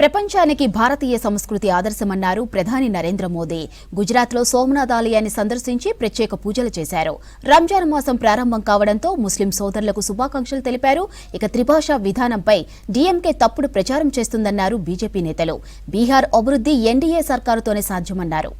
ప్రపంచానికి భారతీయ సంస్కృతి ఆదర్శమన్నారు ప్రధాని నరేంద్ర మోదీ. గుజరాత్లో సోమనాథ్ ఆలయాన్ని సందర్శించి ప్రత్యేక పూజలు చేశారు. రంజాన్ మాసం ప్రారంభం కావడంతో ముస్లిం సోదరులకు శుభాకాంక్షలు తెలిపారు. ఇక త్రిభాషా విధానంపై డీఎంకే తప్పుడు ప్రచారం చేస్తుందన్నారు బీజేపీ నేతలు. బీహార్ అభివృద్ధి ఎన్డీఏ సర్కారుతోనే సాధ్యమన్నారు.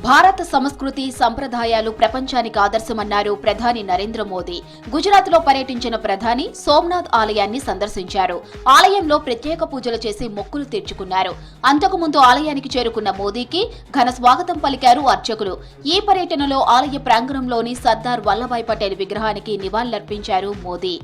భారత సంస్కృతి సంప్రదాయాలు ప్రపంచానికి ఆదర్శమన్నారు ప్రధాని నరేంద్ర మోదీ. గుజరాత్లో పర్యటించిన ప్రధాని సోమనాథ్ ఆలయాన్ని సందర్శించారు. ఆలయంలో ప్రత్యేక పూజలు చేసి మొక్కులు తీర్చుకున్నారు. అంతకుముందు ఆలయానికి చేరుకున్న మోదీకి ఘన స్వాగతం పలికారు అర్చకులు. ఈ పర్యటనలో ఆలయ ప్రాంగణంలోని సర్దార్ వల్లభాయ్ పటేల్ విగ్రహానికి నివాళులర్పించారు మోదీ.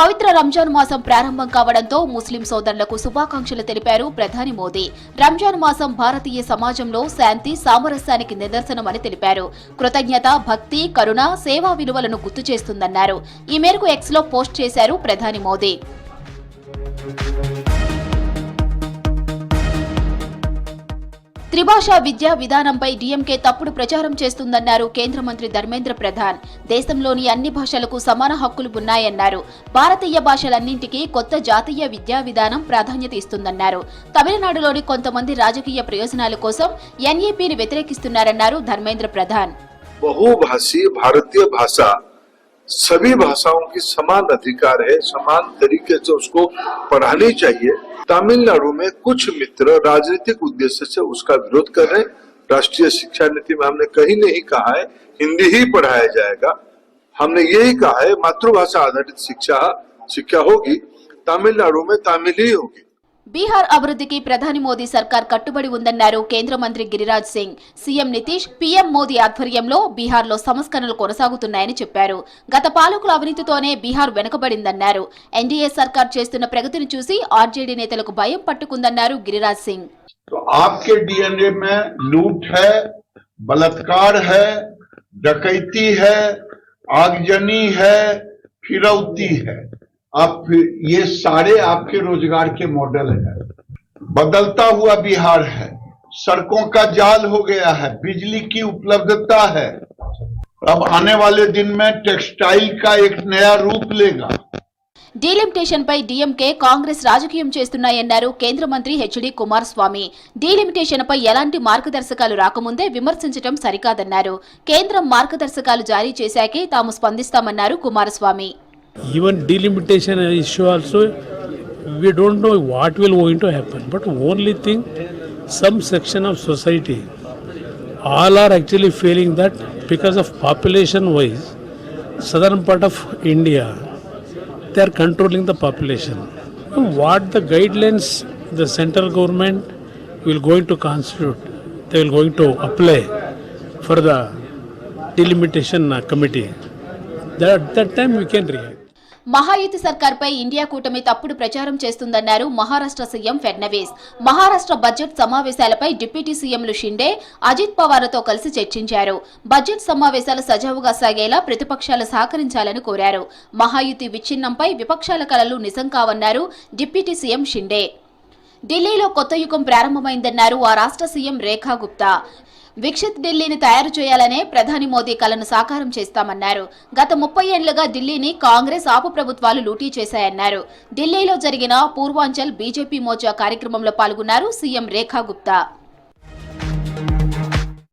పవిత్ర రంజాన్ మాసం ప్రారంభం కావడంతో ముస్లిం సోదరులకు శుభాకాంక్షలు తెలిపారు ప్రధాని మోదీ. రంజాన్ మాసం భారతీయ సమాజంలో శాంతి సామరస్యానికి నిదర్శనమని తెలిపారు. కృతజ్ఞత, భక్తి, కరుణ, సేవా విలువలను గుర్తు చేస్తుందన్నారు. ఈ మేరకు ఎక్స్లో పోస్ట్ చేశారు ప్రధాని మోదీ. త్రిభాషా విద్యా విధానంపై డీఎంకే తప్పుడు ప్రచారం చేస్తుందన్నారు కేంద్ర మంత్రి ధర్మేంద్ర ప్రధాన్. దేశంలోని అన్ని భాషలకు సమాన హక్కులు ఉన్నాయన్నారు. భారతీయ భాషలన్నింటికీ కొత్త జాతీయ విద్యా విధానం ప్రాధాన్యత ఇస్తుందన్నారు. తమిళనాడులోని కొంతమంది రాజకీయ ప్రయోజనాల కోసం ఎన్ఈపీని వ్యతిరేకిస్తున్నారన్నారు ధర్మేంద్ర ప్రధాన్. बहुभाषी भारतीय भाषा सभी भाषाओं की समान अधिकार है, समान तरीके से उसको पढ़ानी चाहिए। तमिलनाडु में कुछ मित्र राजनीतिक उद्देश्य से उसका विरोध कर रहे हैं। राष्ट्रीय शिक्षा नीति में हमने कहीं नहीं कहा है हिंदी ही पढ़ाया जाएगा। हमने यही कहा है मातृभाषा आधारित शिक्षा होगी, तमिलनाडु में तमिल ही होगी। బీహార్ అభివృద్ధికి ప్రధాని మోదీ సర్కార్ కట్టుబడి ఉందన్నారు కేంద్ర మంత్రి గిరిరాజ్ సింగ్. సీఎం నితీష్, పీఎం మోదీ ఆధ్వర్యంలో బీహార్లో సంస్కరణలు కొనసాగుతున్నాయని చెప్పారు. గత పాలకుల అవినీతితోనే బీహార్ వెనుకబడిందన్నారు. ఎన్డీఏ సర్కార్ చేస్తున్న ప్రగతిని చూసి ఆర్జేడీ నేతలకు భయం పట్టుకుందన్నారు గిరిరాజ్ సింగ్. आपके डीएनए में लूट है, बलात्कार है, डकैती है, आगजनी है, फिरौती है। आप ये सारे आपके रोजगार के मॉडल हैं। बदलता हुआ बिहार है, सड़कों का जाल हो गया है, बिजली की उपलब्धता है। अब आने वाले दिन में टेक्सटाइल का एक नया रूप लेगा। డీలిమిటేషన్ పై డీఎంకే, కాంగ్రెస్ రాజకీయం చేస్తున్నాయన్నారు కేంద్ర మంత్రి హెచ్డి కుమారస్వామి. డీలిమిటేషన్ పై ఎలాంటి మార్గదర్శకాలు రాకముందే విమర్శించడం సరికాదన్నారు. కేంద్రం మార్గదర్శకాలు జారీ చేశాకే తాము స్పందిస్తామన్నారు Kumaraswamy. Even delimitation issue also, we don't know what will going to happen. But only thing, some section of society, all are actually feeling that because of population-wise, southern part of India, they are controlling the population. What the guidelines the central government will going to constitute, they will going to apply for the delimitation committee. That time we can react. Mahayuti సర్కార్పై India కూటమి తప్పుడు ప్రచారం చేస్తుందన్నారు Maharashtra CM Fadnavis. Maharashtra budget సమావేశాలపై deputy సీఎంలు షిండే, అజిత్ పవార్లతో కలిసి చర్చించారు. Budget సమావేశాలు సజావుగా సాగేలా ప్రతిపక్షాలు సహకరించాలని కోరారు. మహాయుతి విచ్ఛిన్నంపై విపక్షాల కలలు నిజం కావన్నారు డిప్యూటీ సీఎం షిండే. ఢిల్లీలో కొత్త యుగం ప్రారంభమైందన్నారు ఆ రాష్ట్ర సీఎం రేఖా గుప్తా. వికసిత్ ఢిల్లీని తయారు చేయాలనే ప్రధాని మోదీ కలను సాకారం చేస్తామన్నారు. గత 30 ఏళ్లుగా ఢిల్లీని కాంగ్రెస్ ఆపు ప్రభుత్వాలు లూటీ చేశాయన్నారు. ఢిల్లీలో జరిగిన పూర్వాంచల్ బీజేపీ మోర్చా కార్యక్రమంలో పాల్గొన్నారు సీఎం రేఖా గుప్తా.